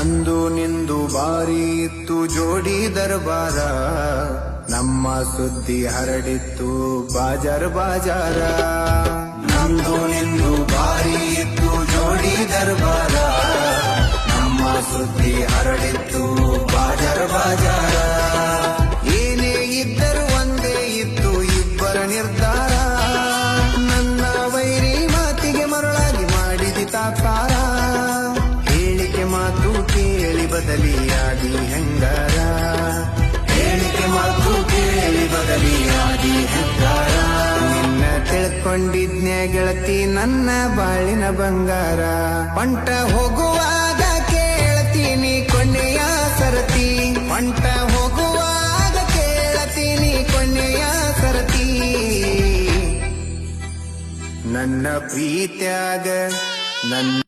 ನಂದು ನಿಂದು ಬಾರಿ ಇತ್ತು ಜೋಡಿ ದರ್ಬಾರ, ನಮ್ಮ ಸುದ್ದಿ ಹರಡಿತ್ತು ಬಾಜಾರ ಬಾಜಾರ. ನಂದು ನಿಂದು ಬಾರಿ ಇತ್ತು ಜೋಡಿ ದರ್ಬಾರ, ನಮ್ಮ ಸುದ್ದಿ ಹರಡಿತ್ತು ಬಾಜಾರ ಬಾಜಾರ. ಏನೇ ಇದ್ದರೂ ಒಂದೇ ಇತ್ತು ಇಬ್ಬರ ನಿರ್ಧಾರ, ನನ್ನ ವೈರಿ ಮಾತಿಗೆ ಮರಳಾಗಿ ಮಾಡಿದಿ ತಾತ್ಸಾರ. ಹೇಳಿಕೆ ಮಾತು ಕೇಳಿ ಬದಲಿಯಾಗಿ ಹೆಂಗಾರ, ಹೇಳಿಕೆ ಮಾತು ಕೇಳಿ ಬದಲಿಯಾಗಿ ಹೆಂಗಾರ. ನಿನ್ನ ತಿಳ್ಕೊಂಡಿದ್ನ್ಯ ಗೆಳತಿ ನನ್ನ ಬಾಳಿನ ಬಂಗಾರ, ಪಂಟ ಹೋಗುವಾಗ ಕೇಳ್ತೀನಿ ಕೊನೆಯ ಸರತಿ, ಪಂಟ ಹೋಗುವಾಗ ಕೇಳ್ತೀನಿ ಕೊನೆಯ ಸರತಿ. ನನ್ನ ಪ್ರೀತ್ಯಾಗ ನನ್ನ